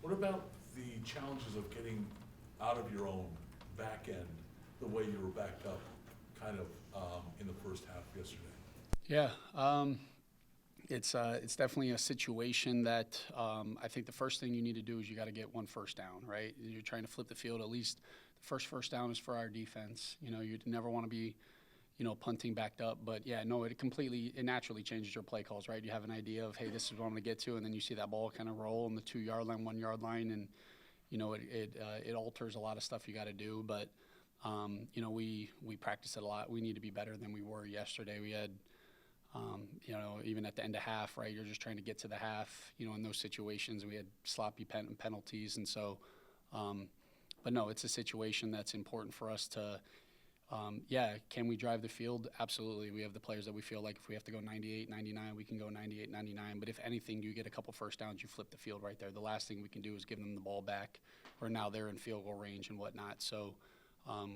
What about the challenges of getting out of your own back end, the way you were backed up kind of in the first half yesterday? Yeah, it's definitely a situation that I think the first thing you need to do is you got to get one first down, right? You're trying to flip the field. At least the first down is for our defense. You know, you never want to be, punting backed up. But yeah, no, it naturally changes your play calls, right? You have an idea of, hey, this is what I'm going to get to, and then you see that ball kind of roll on the 2-yard line, 1-yard line, and it alters a lot of stuff you got to do. But we practice it a lot. We need to be better than we were yesterday. We had, even at the end of half, right, you're just trying to get to the half, in those situations. We had sloppy penalties. And so, but no, it's a situation that's important for us to, can we drive the field? Absolutely. We have the players that we feel like if we have to go 98, 99, we can go 98, 99. But if anything, you get a couple first downs, you flip the field right there. The last thing we can do is give them the ball back, or now they're in field goal range and whatnot. So I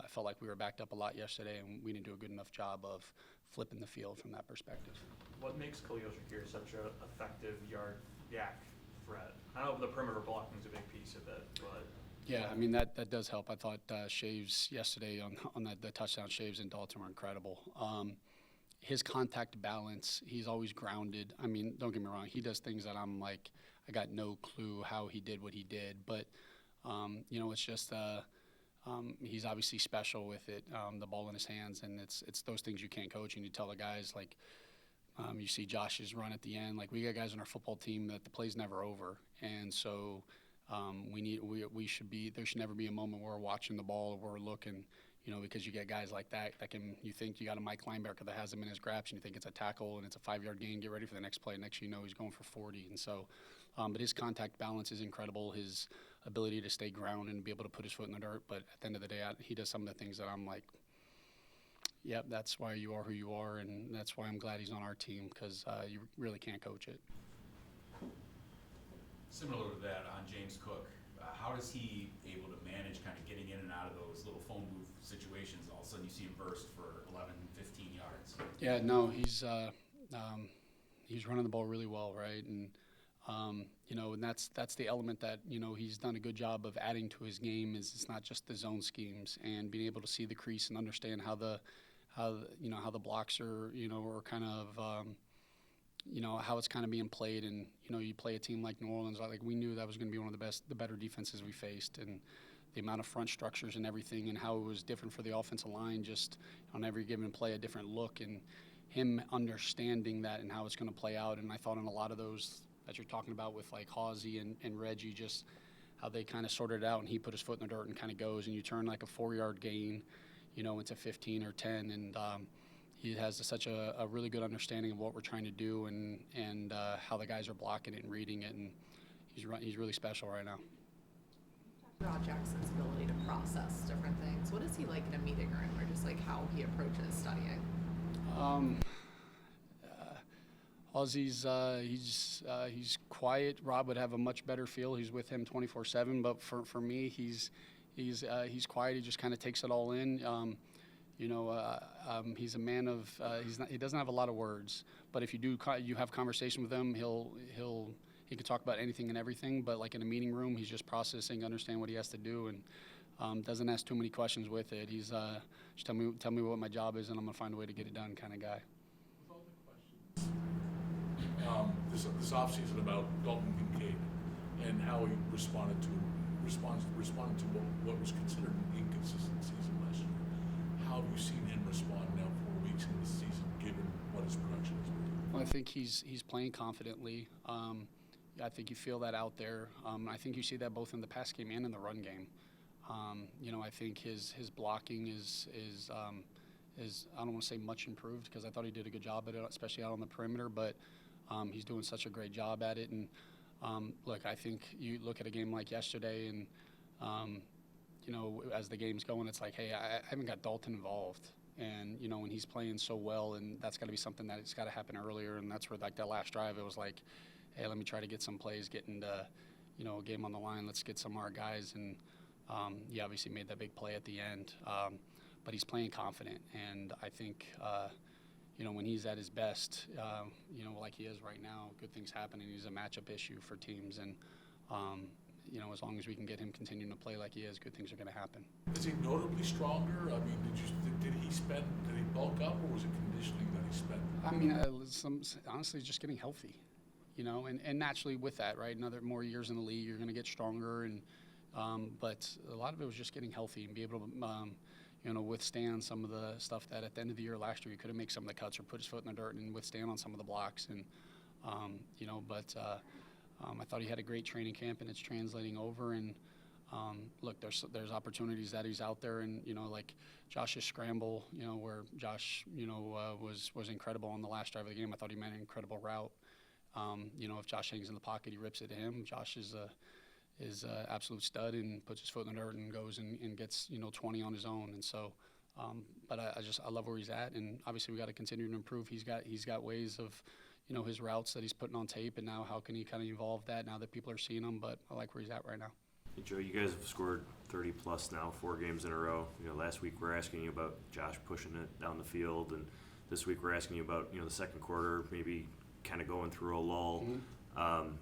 felt like we were backed up a lot yesterday, and we didn't do a good enough job of flipping the field from that perspective. What makes Khalil Shakir such an effective yard yak threat? I know the perimeter blocking is a big piece of it, but yeah, I mean that does help. I thought Shaves yesterday on the touchdown, Shaves and Dalton were incredible. His contact balance, he's always grounded. I mean, don't get me wrong, he does things that I'm like, I got no clue how he did what he did, but it's just he's obviously special with it, the ball in his hands, and it's those things you can't coach. And you tell the guys, like, you see Josh's run at the end. Like, we got guys on our football team that the play's never over, and so there should never be a moment where we're watching the ball or we're looking, because you get guys like that you think you got a Mike linebacker that has him in his grasp, and you think it's a tackle and it's a 5-yard gain. Get ready for the next play. Next you know he's going for 40, and so. But his contact balance is incredible. His ability to stay grounded and be able to put his foot in the dirt. But at the end of the day, he does some of the things that I'm like, yep, that's why you are who you are, and that's why I'm glad he's on our team, because you really can't coach it. Similar to that, on James Cook, how is he able to manage kind of getting in and out of those little phone booth situations? All of a sudden you see him burst for 11, 15 yards. Yeah, no, he's running the ball really well, right? And and that's the element that he's done a good job of adding to his game. Is it's not just the zone schemes and being able to see the crease and understand how the blocks are or kind of how it's kind of being played. And you play a team like New Orleans, like we knew that was going to be one of the better defenses we faced, and the amount of front structures and everything, and how it was different for the offensive line, just on every given play, a different look, and him understanding that and how it's going to play out. And I thought in a lot of those that you're talking about with like Hawsey and Reggie, just how they kind of sorted it out, and he put his foot in the dirt and kind of goes, and you turn like a 4-yard gain, into 15 or 10, and he has such a really good understanding of what we're trying to do and how the guys are blocking it and reading it, and he's really special right now. About Jackson's ability to process different things. What is he like in a meeting room, or just like how he approaches studying? Ozzy's he's quiet. Rob would have a much better feel. He's with him 24/7. But for me, he's quiet. He just kind of takes it all in. He's a man of he doesn't have a lot of words. But if you have conversation with him, he can talk about anything and everything. But like in a meeting room, he's just processing, understand what he has to do, and doesn't ask too many questions with it. He's just tell me what my job is, and I'm gonna find a way to get it done kind of guy. This offseason about Dalton Kincaid and how he responded to what was considered an inconsistent season last year. How have you seen him respond now 4 weeks into the season, given what his production has been? Well, I think he's playing confidently. I think you feel that out there. I think you see that both in the pass game and in the run game. I think his blocking is I don't want to say much improved, because I thought he did a good job at it, especially out on the perimeter, but he's doing such a great job at it. And look, I think you look at a game like yesterday, and as the game's going, it's like, hey, I haven't got Dalton involved, and when he's playing so well, and that's got to be something that it's got to happen earlier. And that's where, like, that last drive, it was like, hey, let me try to get some plays, get into a game on the line. Let's get some of our guys. And he obviously made that big play at the end. But he's playing confident, and I think when he's at his best, like he is right now, good things happen, and he's a matchup issue for teams. And as long as we can get him continuing to play like he is, good things are going to happen. Is he notably stronger? I mean, did he bulk up, or was it conditioning that he spent? I mean, honestly, just getting healthy, and naturally with that, right? More years in the league, you're going to get stronger, and but a lot of it was just getting healthy and be able to, withstand some of the stuff that at the end of the year last year he couldn't make some of the cuts or put his foot in the dirt and withstand on some of the blocks, and I thought he had a great training camp, and it's translating over. And look, there's opportunities that he's out there, and like Josh's scramble, where Josh, was incredible on the last drive of the game. I thought he made an incredible route. If Josh hangs in the pocket, he rips it to him. Josh is a absolute stud and puts his foot in the dirt and goes and gets 20 on his own. And so, but I love where he's at, and obviously we got to continue to improve. He's got ways of his routes that he's putting on tape, and now how can he kind of evolve that now that people are seeing him. But I like where he's at right now. Hey, Joe, you guys have scored 30 plus now, 4 games in a row. Last week we're asking you about Josh pushing it down the field, and this week we're asking you about the second quarter maybe kind of going through a lull. Mm-hmm.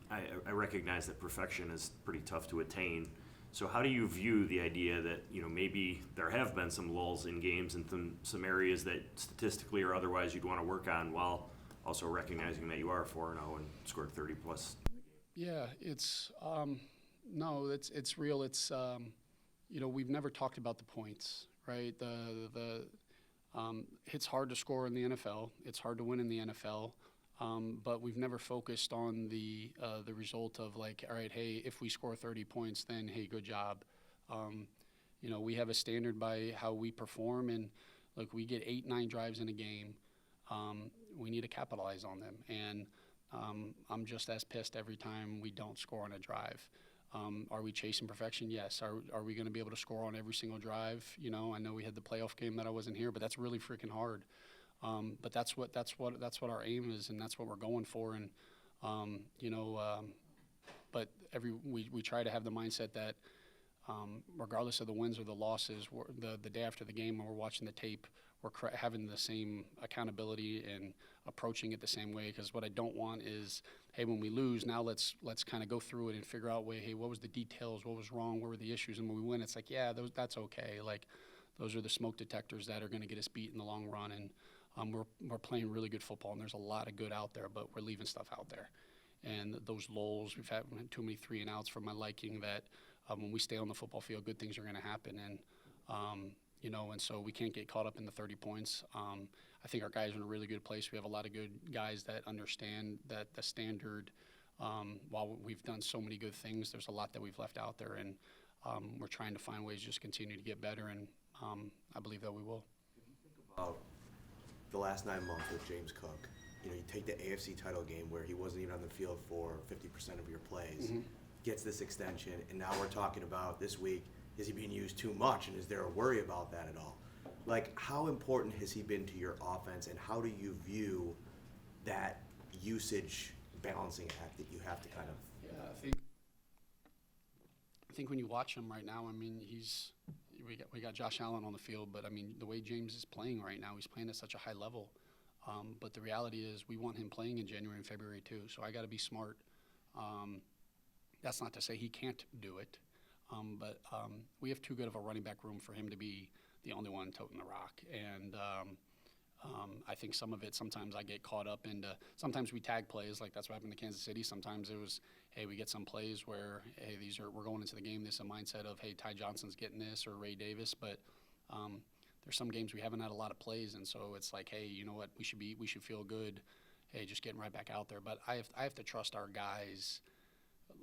I recognize that perfection is pretty tough to attain. So how do you view the idea that maybe there have been some lulls in games and some areas that statistically or otherwise you'd want to work on, while also recognizing that you are 4-0 and scored 30 plus? Yeah, it's no, it's real. It's we've never talked about the points, right? It's hard to score in the NFL. It's hard to win in the NFL. But we've never focused on the result of like, all right, hey, if we score 30 points, then hey, good job. We have a standard by how we perform, and look, we get 8-9 drives in a game. We need to capitalize on them, and I'm just as pissed every time we don't score on a drive. Are we chasing perfection? Yes. Are we going to be able to score on every single drive? I know we had the playoff game that I wasn't here, but that's really freaking hard. But that's what our aim is, and that's what we're going for. And but we try to have the mindset that regardless of the wins or the losses, the day after the game when we're watching the tape, we're having the same accountability and approaching it the same way. Because what I don't want is, hey, when we lose, now let's kind of go through it and figure out, hey, what was the details, what was wrong, what were the issues, and when we win, it's like, yeah, that's okay. Like those are the smoke detectors that are going to get us beat in the long run. And we're playing really good football, and there's a lot of good out there, but we're leaving stuff out there. And those lulls, we've had too many 3-and-outs for my liking, that when we stay on the football field, good things are going to happen. And and so we can't get caught up in the 30 points. I think our guys are in a really good place. We have a lot of good guys that understand that the standard, while we've done so many good things, there's a lot that we've left out there, and we're trying to find ways to just continue to get better, and I believe that we will. About the last 9 months with James Cook, you take the AFC title game where he wasn't even on the field for 50% of your plays, Mm-hmm. gets this extension, and now we're talking about this week, is he being used too much, and is there a worry about that at all? Like, how important has he been to your offense, and how do you view that usage balancing act that you have to kind of? Yeah, I think when you watch him right now, I mean, we got Josh Allen on the field, but I mean, the way James is playing right now, he's playing at such a high level. But the reality is, we want him playing in January and February too. So I got to be smart. That's not to say he can't do it, but we have too good of a running back room for him to be the only one toting the rock. And I think sometimes I get caught up into, sometimes we tag plays, like that's what happened to Kansas City. Sometimes it was, hey, we get some plays where, hey, we're going into the game, this is a mindset of, hey, Ty Johnson's getting this, or Ray Davis, but there's some games we haven't had a lot of plays, and so it's like, hey, you know what, we should feel good, hey, just getting right back out there. But I have to trust our guys.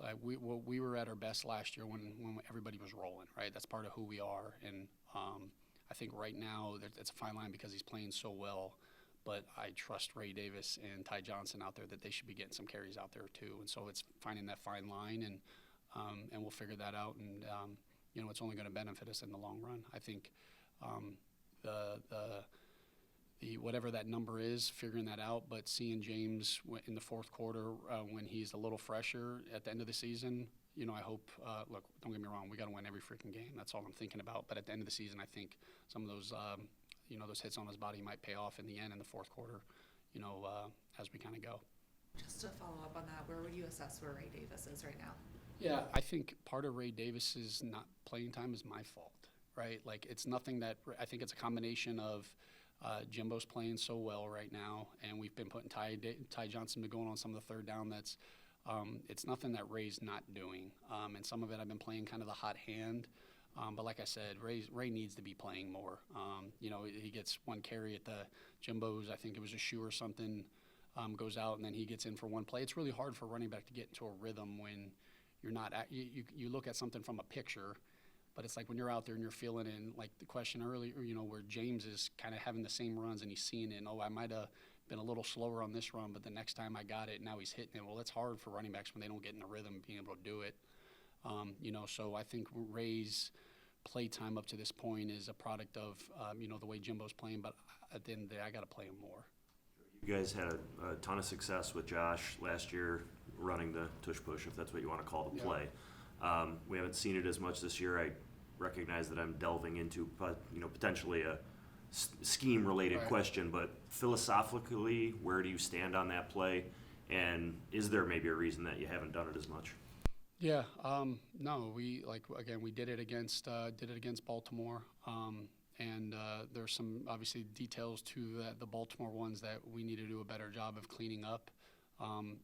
Like we were at our best last year when everybody was rolling, right? That's part of who we are, and I think right now it's a fine line because he's playing so well, but I trust Ray Davis and Ty Johnson out there that they should be getting some carries out there too. And so it's finding that fine line, and we'll figure that out. And it's only going to benefit us in the long run. I think the whatever that number is, figuring that out. But seeing James in the fourth quarter when he's a little fresher at the end of the season. I hope, look, don't get me wrong, we got to win every freaking game. That's all I'm thinking about. But at the end of the season, I think some of those, those hits on his body might pay off in the end in the fourth quarter, as we kind of go. Just to follow up on that, where would you assess where Ray Davis is right now? Yeah, I think part of Ray Davis's not playing time is my fault, right? Like, it's nothing that, I think it's a combination of Jimbo's playing so well right now, and we've been putting Ty Johnson going on some of the third down. That's it's nothing that Ray's not doing, and some of it I've been playing kind of the hot hand. But like I said, Ray needs to be playing more. You know, he gets one carry at the Jimbo's, I think it was a shoe or something, goes out, and then he gets in for one play. It's really hard for a running back to get into a rhythm when you're not you look at something from a picture, but it's like when you're out there and you're feeling it. And like the question earlier, you know, where James is kind of having the same runs and he's seeing it, and, oh, I might have been a little slower on this run, but the next time I got it, now he's hitting it. Well, it's hard for running backs when they don't get in the rhythm, being able to do it. You know, so I think Ray's play time up to this point is a product of, you know, the way Jimbo's playing, but at the end of the day, I got to play him more. You guys had a ton of success with Josh last year running the tush-push, if that's what you want to call the Yeah. play. We haven't seen it as much this year. I recognize that I'm delving into, you know, potentially a scheme-related Right. question, but philosophically, where do you stand on that play? And is there maybe a reason that you haven't done it as much? Yeah, no, we did it against Baltimore, and there's some obviously details to the Baltimore ones that we need to do a better job of cleaning up.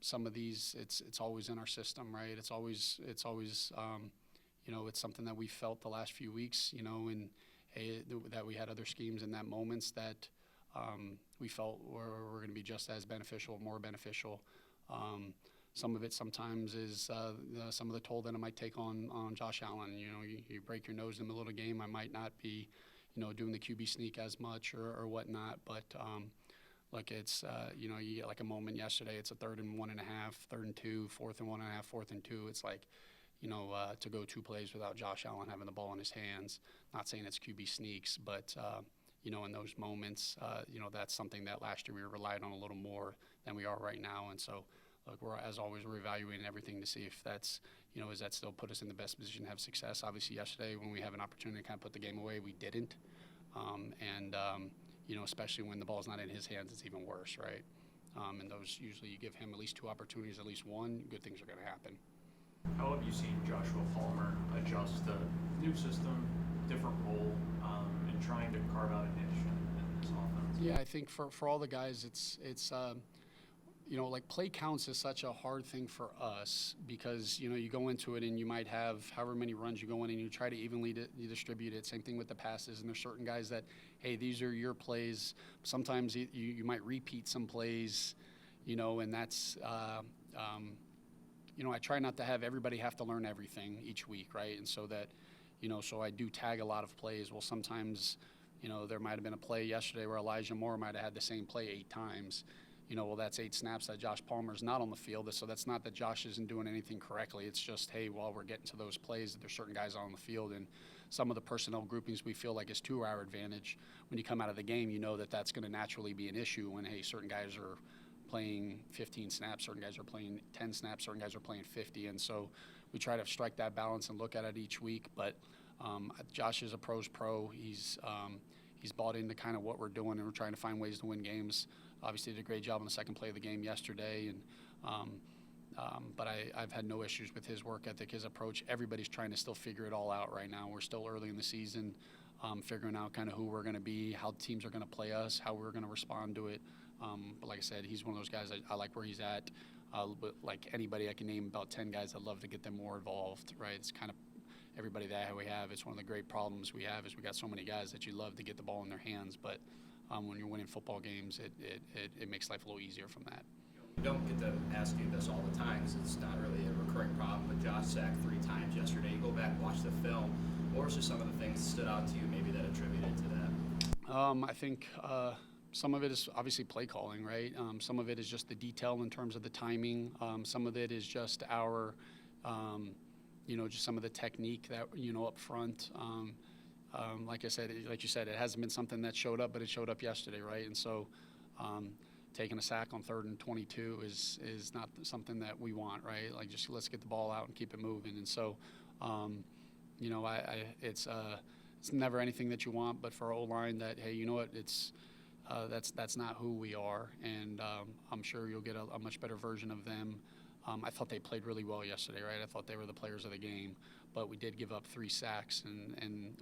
Some of these, it's always in our system, right? It's always you know, it's something that we felt the last few weeks, you know, and that we had other schemes in that moments that we felt were going to be just as beneficial, more beneficial. Some of it sometimes is some of the toll that I might take on Josh Allen. You know, you break your nose in the middle of the game, I might not be, you know, doing the QB sneak as much or whatnot. But like it's, you know, you get like a moment yesterday. It's a 3rd and 1.5, 3rd and 2, 4th and 1.5, 4th and 2. It's like, you know, to go 2 plays without Josh Allen having the ball in his hands. Not saying it's QB sneaks, but you know, in those moments, you know, that's something that last year we relied on a little more than we are right now. And so, look, as always, we're evaluating everything to see if that's, you know, does that still put us in the best position to have success. Obviously, yesterday when we have an opportunity to kind of put the game away, we didn't. You know, especially when the ball's not in his hands, it's even worse, right? And those, usually you give him at least 2 opportunities, at least one, good things are going to happen. How have you seen Joshua Palmer adjust to new system, different role, and trying to carve out a niche in this offense? Yeah, I think for all the guys, it's you know, like play counts is such a hard thing for us because, you know, you go into it and you might have however many runs you go in and you try to evenly distribute it. Same thing with the passes. And there's certain guys that, hey, these are your plays. Sometimes you might repeat some plays, you know, and that's, you know, I try not to have everybody have to learn everything each week, right? And so that, you know, so I do tag a lot of plays. Well, sometimes, you know, there might have been a play yesterday where Elijah Moore might have had the same play 8 times. You know, well, that's 8 snaps that Josh Palmer's not on the field. So that's not that Josh isn't doing anything correctly. It's just, hey, while we're getting to those plays, there's certain guys on the field, and some of the personnel groupings we feel like is to our advantage. When you come out of the game, you know that that's going to naturally be an issue when, hey, certain guys are playing 15 snaps, certain guys are playing 10 snaps, certain guys are playing 50. And so we try to strike that balance and look at it each week. But Josh is a pro's pro. He's bought into kind of what we're doing, and we're trying to find ways to win games. Obviously did a great job on the second play of the game yesterday, and but I've had no issues with his work ethic, his approach. Everybody's trying to still figure it all out right now. We're still early in the season, figuring out kind of who we're going to be, how teams are going to play us, how we're going to respond to it. But like I said, he's one of those guys I like where he's at. But like anybody, I can name about 10 guys I'd love to get them more involved, right? It's kind of everybody that we have. It's one of the great problems we have is we got so many guys that you love to get the ball in their hands, but when you're winning football games, it makes life a little easier from that. We don't get to ask you this all the time because it's not really a recurring problem, but Josh sacked 3 times yesterday. You go back and watch the film. What were some of the things that stood out to you maybe that attributed to that? I think some of it is obviously play calling, right? Some of it is just the detail in terms of the timing. Some of it is just our, you know, just some of the technique that, you know, up front. Like I said, like you said, it hasn't been something that showed up, but it showed up yesterday, right? And so taking a sack on 3rd and 22 is not something that we want, right? Like just let's get the ball out and keep it moving. And so, you know, it's never anything that you want, but for our O-line that, hey, you know what, it's That's not who we are, and I'm sure you'll get a much better version of them. I thought they played really well yesterday, right? I thought they were the players of the game, but we did give up 3 sacks, and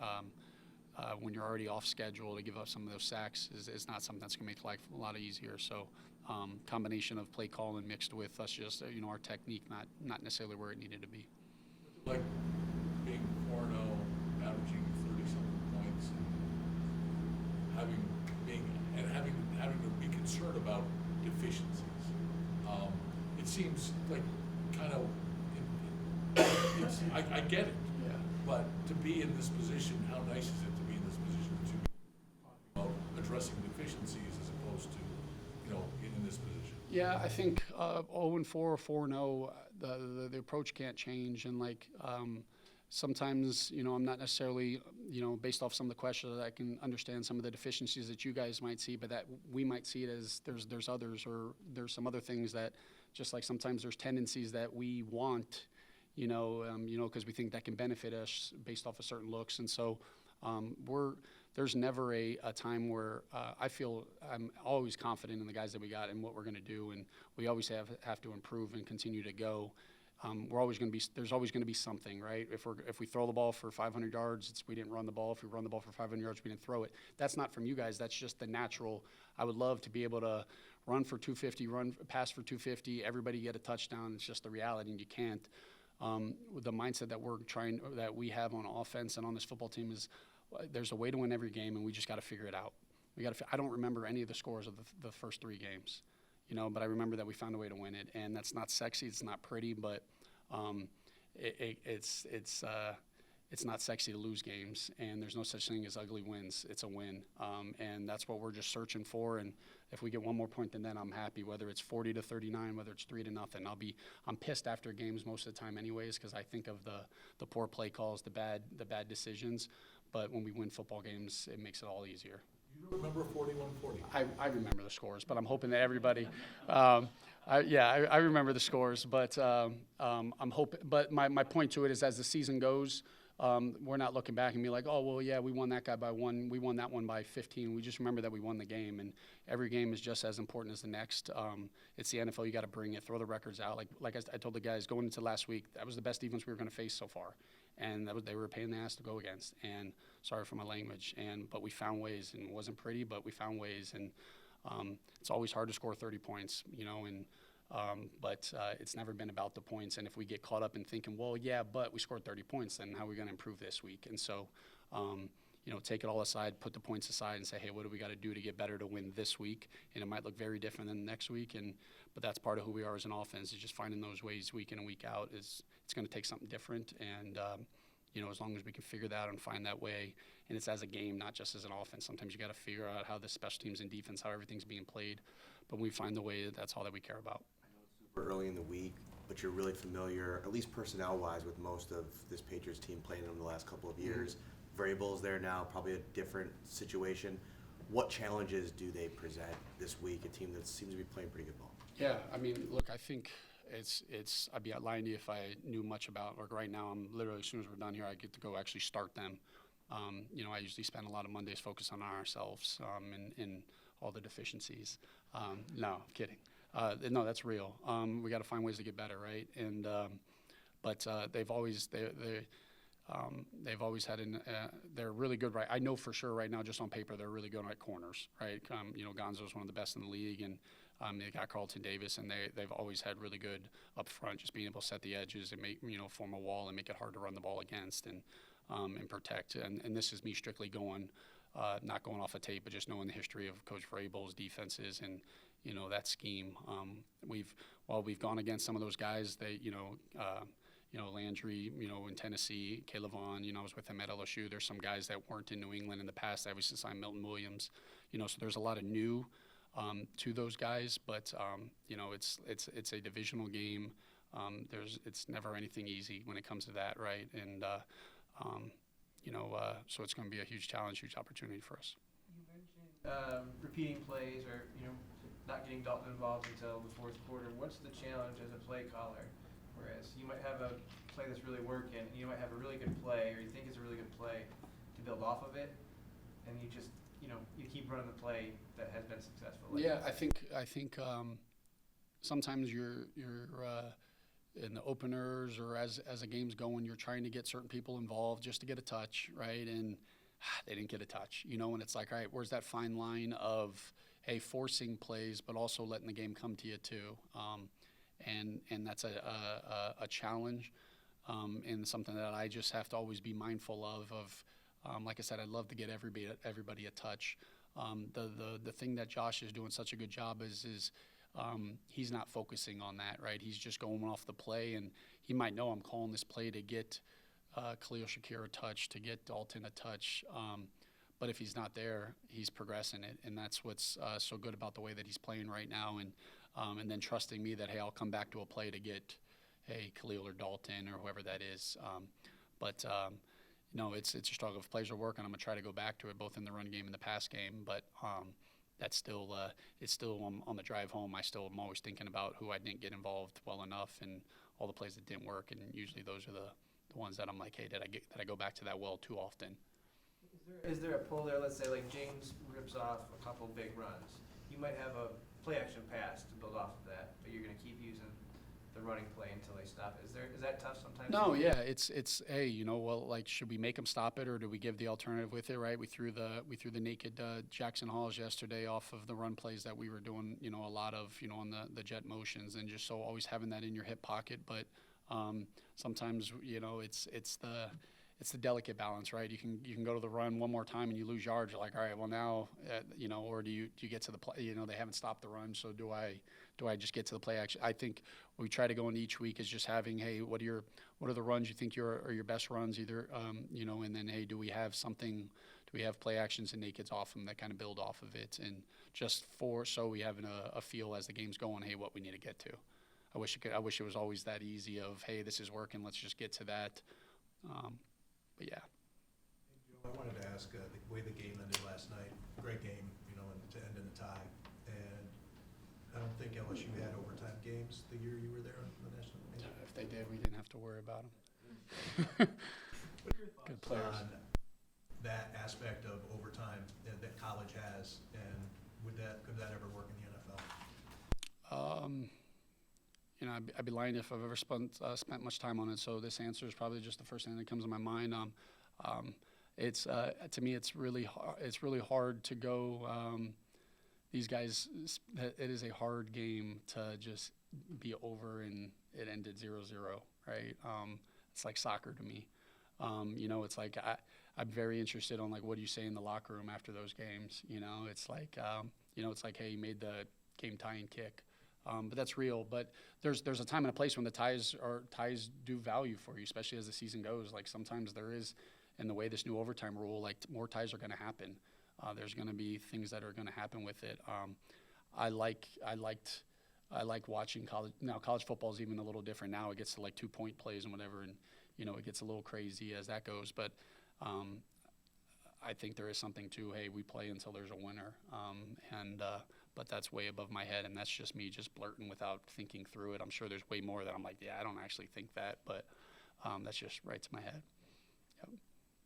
when you're already off schedule, to give up some of those sacks is not something that's going to make life a lot easier. So combination of play calling mixed with us just, our technique not necessarily where it needed to be. Like being 4-0, averaging 30-something points, and having to be concerned about deficiencies. It seems like kind of, I get it. Yeah. But to be in this position, how nice is it to be in this position to be talking about addressing deficiencies as opposed to, in this position? Yeah, I think 0-4 or 4-0, the approach can't change, and sometimes I'm not necessarily based off some of the questions that I can understand some of the deficiencies that you guys might see, but that we might see it as there's others, or there's some other things that just like sometimes there's tendencies that we want, because we think that can benefit us based off of certain looks, and so there's never a time where I feel I'm always confident in the guys that we got and what we're going to do, and we always have to improve and continue to go. There's always going to be something, right? If we throw the ball for 500 yards, we didn't run the ball. If we run the ball for 500 yards, we didn't throw it. That's not from you guys. That's just the natural. I would love to be able to run for 250, pass for 250, everybody get a touchdown. It's just the reality, and you can't. The mindset that we have on offense and on this football team is there's a way to win every game, and we just got to figure it out. I don't remember any of the scores of the first 3 games, but I remember that we found a way to win it, and that's not sexy, it's not pretty, but it's not sexy to lose games, and there's no such thing as ugly wins. It's a win, and that's what we're just searching for. And if we get one more point than that, I'm happy. Whether it's 40-39, whether it's 3-0, I'm pissed after games most of the time, anyways, because I think of the poor play calls, the bad decisions. But when we win football games, it makes it all easier. You don't remember 41-40? I remember the scores, but I'm hoping that everybody. I remember the scores, but I'm hoping. But my point to it is, as the season goes, we're not looking back and be like, oh well, yeah, we won that guy by 1, we won that one by 15. We just remember that we won the game, and every game is just as important as the next. It's the NFL. You got to bring it, throw the records out. Like I told the guys going into last week, that was the best defense we were going to face so far, and they were a pain in the ass to go against. And sorry for my language, but we found ways, and it wasn't pretty, but we found ways. And it's always hard to score 30 points, but it's never been about the points. And if we get caught up in thinking, well, yeah, but we scored 30 points, then how are we going to improve this week? And so, take it all aside, put the points aside, and say, hey, what do we got to do to get better to win this week? And it might look very different than the next week, but that's part of who we are as an offense, is just finding those ways week in and week out. It's going to take something different, and as long as we can figure that out and find that way, and it's as a game, not just as an offense. Sometimes you got to figure out how the special teams and defense, how everything's being played, but when we find the way, that's all that we care about. Super early in the week, but you're really familiar, at least personnel-wise, with most of this Patriots team playing in the last couple of years. Variables there now, probably a different situation. What challenges do they present this week, a team that seems to be playing pretty good ball? Yeah, look, I think I'd be lying to you if I knew much about, right now, I'm literally, as soon as we're done here, I get to go actually start them. I usually spend a lot of Mondays focused on ourselves and all the deficiencies. No, I'm kidding. No, that's real. We got to find ways to get better, right? And but they've always had they're really good, right? I know for sure right now, just on paper, they're really good at corners, right? Gonzo's one of the best in the league, and they got Carlton Davis, and they've always had really good up front, just being able to set the edges and make form a wall and make it hard to run the ball against and protect. And this is me strictly going, not going off a tape, but just knowing the history of Coach Vrabel's defenses and that scheme. While we've gone against some of those guys, Landry, in Tennessee, Caleb Vaughn, I was with him at LSU. There's some guys that weren't in New England in the past. They obviously signed Milton Williams, so there's a lot of new to those guys, but it's a divisional game. It's never anything easy when it comes to that, right? And so it's going to be a huge challenge, huge opportunity for us. You mentioned repeating plays or not getting Dalton involved until the fourth quarter. What's the challenge as a play caller? Whereas you might have a play that's really working, and you might have a really good play, or you think it's a really good play, to build off of it, and you just you keep running the play that has been successful. Like, Yeah, I think sometimes you're in the openers or as a game's going, you're trying to get certain people involved just to get a touch, right? And they didn't get a touch, and it's like, all right, where's that fine line of, hey, forcing plays, but also letting the game come to you too, and that's a challenge, and something that I just have to always be mindful of. Like I said, I'd love to get everybody a touch. The thing that Josh is doing such a good job is he's not focusing on that, right? He's just going off the play, and he might know I'm calling this play to get Khalil Shakir a touch, to get Dalton a touch. But if he's not there, he's progressing it, and that's what's so good about the way that he's playing right now, and then trusting me that, hey, I'll come back to a play to get, hey, Khalil or Dalton or whoever that is. No, it's a struggle. If plays are working, I'm going to try to go back to it, both in the run game and the pass game. But that's still it's still on the drive home. I'm always thinking about who I didn't get involved well enough and all the plays that didn't work. And usually those are the ones that I'm like, hey, did I go back to that well too often? Is there a pull there? Let's say like James rips off a couple big runs. You might have a play action pass to build off of that, but you're going to keep using the running play until they stop it. Is that tough sometimes? No, yeah, it's hey, well, like, should we make them stop it or do we give the alternative with it, right? We threw the naked Jackson Halls yesterday off of the run plays that we were doing, a lot of, on the jet motions, and just so always having that in your hip pocket. But sometimes, it's the delicate balance, right? You can go to the run one more time and you lose yards. You're like, all right, well now, or do you get to the play? They haven't stopped the run, so do I just get to the play action? I think what we try to go into each week is just having, hey, what are the runs you think are your best runs, either, and then, hey, do we have play actions and nakeds off them that kind of build off of it, and just so we have a feel as the game's going, hey, what we need to get to. I wish it was always that easy of, hey, this is working, let's just get to that. But yeah. Hey, Joe, I wanted to ask the way the game ended last night. Great game, and to end in a tie. And I don't think LSU had overtime games the year you were there on the national game. If they did, we didn't have to worry about them. What are your thoughts Good players. on that aspect of overtime that college has, and could that ever work in the NFL? I'd be lying if I've ever spent much time on it. So this answer is probably just the first thing that comes to my mind. It's to me, it's really hard to go. These guys, it is a hard game to just be over and it ended 0-0, right? It's like soccer to me. It's like I'm very interested on, like, what do you say in the locker room after those games? It's like it's like, hey, you made the game tying kick. But that's real. But there's a time and a place when the ties do value for you, especially as the season goes. Like, sometimes there is, in the way this new overtime rule, like, more ties are going to happen. There's going to be things that are going to happen with it. I like watching college. Now, college football is even a little different now. It gets to like 2-point plays and whatever, and it gets a little crazy as that goes. But I think there is something to, hey, we play until there's a winner. But that's way above my head, and that's just me just blurting without thinking through it. I'm sure there's way more that I'm like, yeah, I don't actually think that, but that's just right to my head.